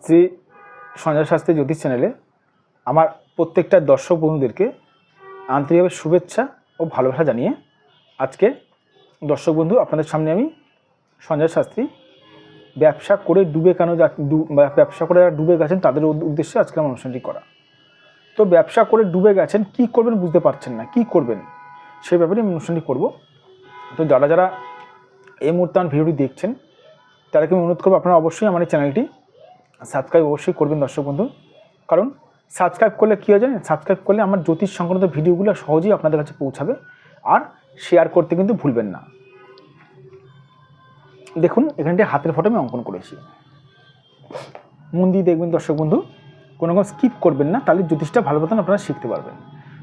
শ্রী সঞ্জয় শাস্ত্রী জ্যোতিষ চ্যানেলে আমার প্রত্যেকটা দর্শক বন্ধুদেরকে আন্তরিকভাবে শুভেচ্ছা ও ভালোবাসা জানিয়ে আজকে দর্শক বন্ধু আপনাদের সামনে আমি সঞ্জয় শাস্ত্রী ব্যবসা করে ব্যবসা করে যারা ডুবে গেছেন তাদের উদ্দেশ্যে আজকে আমার অনুষ্ঠানটি করা। তো ব্যবসা করে ডুবে গেছেন, কি করবেন বুঝতে পারছেন না, কি করবেন সেই ব্যাপারে আমি অনুষ্ঠানটি করব। তো যারা যারা এই মুহূর্তে আমার ভিডিওটি দেখছেন তাদেরকে আমি অনুরোধ করবো আপনারা অবশ্যই আমার এই চ্যানেলটি সাবস্ক্রাইব অবশ্যই করবেন দর্শক বন্ধু। কারণ সাবস্ক্রাইব করলে কী হয় জানেন, সাবস্ক্রাইব করলে আমার জ্যোতিষ সংক্রান্ত ভিডিওগুলো সহজেই আপনাদের কাছে পৌঁছাবে। আর শেয়ার করতে কিন্তু ভুলবেন না। দেখুন এখানটি হাতের ফটো আমি অঙ্কন করেছি, মন দিয়ে দেখবেন দর্শক বন্ধু, কোনো স্কিপ করবেন না, তাহলে জ্যোতিষটা ভালো মতন আপনারা শিখতে পারবেন।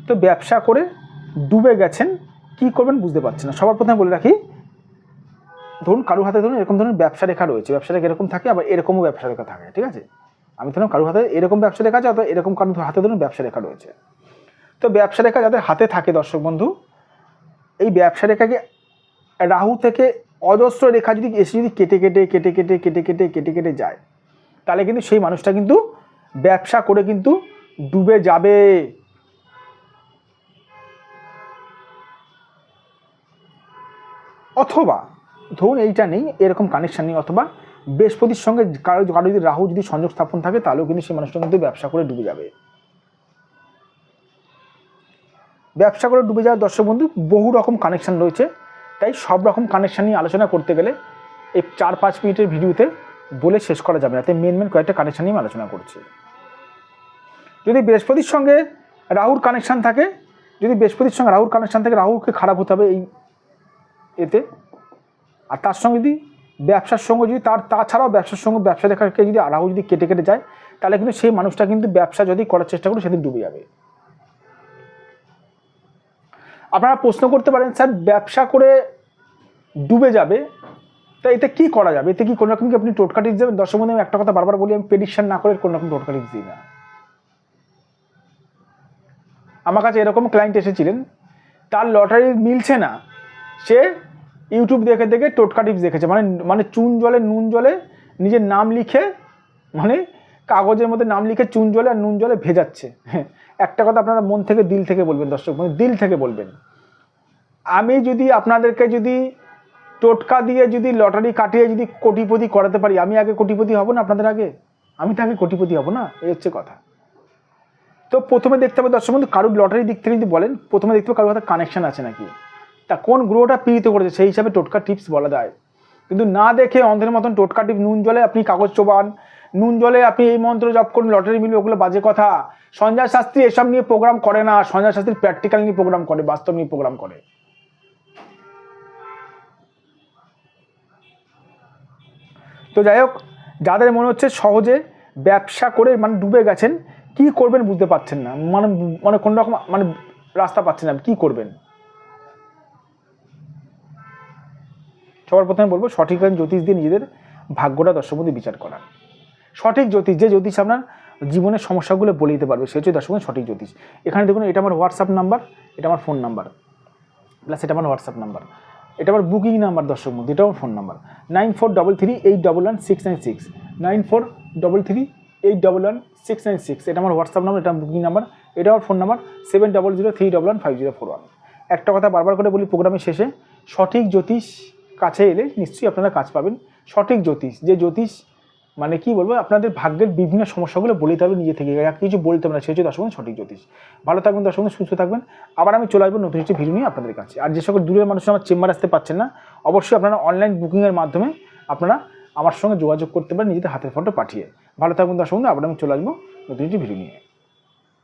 তো ব্যবসা করে ডুবে গেছেন, কি করবেন বুঝতে পারছেন না। সবার প্রথমে বলে রাখি, ধরুন কারো হাতে ধরুন এরকম ধরনের ব্যবসা রেখা রয়েছে, ব্যবসা রেখা এরকম থাকে, আবার এরকমও ব্যবসা রেখা থাকে, ঠিক আছে। আমি ধরুন কারো হাতে এরকম ব্যবসা রেখা আছে, অথবা এরকম কারো হাতে ধরুন ব্যবসা রেখা রয়েছে। তো ব্যবসা রেখা যাদের হাতে থাকে দর্শক বন্ধু, এই ব্যবসা রেখাকে রাহু থেকে অজস্র রেখা যদি এসে যদি কেটে কেটে কেটে কেটে কেটে কেটে কেটে কেটে যায়, তাহলে কিন্তু সেই মানুষটা কিন্তু ব্যবসা করে কিন্তু ডুবে যাবে। অথবা ধরুন এইটা নেই, এরকম কানেকশান নেই, অথবা বৃহস্পতির সঙ্গে কারো যদি রাহু যদি সংযোগ স্থাপন থাকে, তাহলেও কিন্তু সেই মানুষটা কিন্তু ব্যবসা করে ডুবে যাবে। ব্যবসা করে ডুবে যাওয়ার দর্শক বন্ধু বহু রকম কানেকশান রয়েছে, তাই সব রকম কানেকশান নিয়ে আলোচনা করতে গেলে এই 4-5 মিনিটের ভিডিওতে বলে শেষ করা যাবে না। তাই মেন কয়েকটা কানেকশান নিয়ে আলোচনা করছি। যদি বৃহস্পতির সঙ্গে রাহুর কানেকশান থাকে, রাহুকে খারাপ হতে হবে এই এতে। আর তার সঙ্গে যদি ব্যবসার সঙ্গে যদি তাছাড়াও ব্যবসার সঙ্গে ব্যবসা রেখাকে যদি রাহু যদি কেটে কেটে যায়, তাহলে কিন্তু সেই মানুষটা কিন্তু ব্যবসা যদি করার চেষ্টা করে সেদিন ডুবে যাবে। আপনারা প্রশ্ন করতে পারেন, স্যার ব্যবসা করে ডুবে যাবে, তা এতে কী করা যাবে? এতে কি কোনো রকম কি আপনি টোটকা টিপস দেবেন? দর্শক বন্ধু আমি একটা কথা বারবার বলি, আমি প্রেডিকশন না করে কোনো রকম টোটকা টিপস দিই না। আমার কাছে এরকম ক্লায়েন্ট এসেছিলেন, তার লটারি মিলছে না, সে ইউটিউব দেখে দেখে টোটকা টিপস দেখেছে, মানে চুন জলে নুন জলে নিজের নাম লিখে, মানে কাগজের মধ্যে নাম লিখে চুন জলে আর নুন জলে ভেজাচ্ছে। একটা কথা আপনারা মন থেকে দিল থেকে বলবেন দর্শক, মানে দিল থেকে বলবেন, আমি যদি আপনাদেরকে যদি টোটকা দিয়ে যদি লটারি কাটিয়ে যদি কোটিপতি করাতে পারি, আমি আগে কোটিপতি হব না আপনাদের আগে? আমি তো আগে কোটিপতি হব না, এই হচ্ছে কথা। তো প্রথমে দেখতে হবে দর্শক বন্ধু, কারোর লটারির দিক থেকে যদি বলেন, প্রথমে দেখতে হবে কারোর হাতে কানেকশান আছে নাকি, তা কোন গ্রহটা পীড়িত করেছে, সেই হিসাবে টোটকা টিপস বলা যায়। কিন্তু না দেখে অন্ধের মতন টোটকা টিপস, নুন জলে আপনি কাগজ চোবান, নুন জলে আপনি এই মন্ত্র জপ করুন লটারি মিলবে, ওগুলো বাজে কথা। সঞ্জয় শাস্ত্রী এসব নিয়ে প্রোগ্রাম করে না, সঞ্জয় শাস্ত্রী প্র্যাকটিক্যাল নিয়ে প্রোগ্রাম করে, বাস্তব নিয়ে প্রোগ্রাম করে। তো যাই হোক, যাদের মনে হচ্ছে সহজে ব্যবসা করে ডুবে গেছেন, কি করবেন বুঝতে পারছেন না, মানে কোন রকম রাস্তা পাচ্ছেন না, কি করবেন? সবার প্রথমে বলবো, সঠিক জ্যোতিষ দিয়ে নিজেদের ভাগ্যটা দর্শক বন্ধু বিচার করা। সঠিক জ্যোতিষ, যে জ্যোতিষ আপনার জীবনের সমস্যাগুলো বলে দিতে পারবে, সে হচ্ছে দর্শক বন্ধু সঠিক জ্যোতিষ। এখানে দেখুন, এটা আমার হোয়াটসঅ্যাপ নাম্বার, এটা আমার ফোন নাম্বার, প্লাস এটা আমার হোয়াটসঅ্যাপ নাম্বার, এটা আমার বুকিং নাম্বার দর্শক বন্ধু, এটা আমার ফোন নাম্বার 9433811696, 9433811696, এটা আমার হোয়াটসঅ্যাপ নাম্বার, এটা আমার বুকিং নাম্বার, এটা আমার ফোন নাম্বার 7003115041। একটা কথা বারবার করে বলি প্রোগ্রামের শেষে, সঠিক জ্যোতিষ কাছে এলে নিশ্চয়ই আপনারা কাজ পাবেন। সঠিক জ্যোতিষ, যে জ্যোতিষ মানে কি বলবো, আপনাদের ভাগ্যের বিভিন্ন সমস্যাগুলো বলতে হবে নিজে থেকে, কিছু বলতে হবে না, সে হচ্ছে দর্শক বন্ধু সঠিক জ্যোতিষ। ভালো থাকবেন দর্শক বন্ধু, সুস্থ থাকবেন। আবার আমি চলে আসবো নতুন একটি ভিডিও নিয়ে আপনাদের কাছে। আর যে সকল দূরের মানুষ আমার চেম্বার আসতে পারছেন না, অবশ্যই আপনারা অনলাইন বুকিংয়ের মাধ্যমে আপনারা আমার সঙ্গে যোগাযোগ করতে পারেন নিজেদের হাতের ফটো পাঠিয়ে। ভালো থাকবেন দর্শক বন্ধু, আবার আমি চলে আসবো নতুন একটি ভিডিও নিয়ে।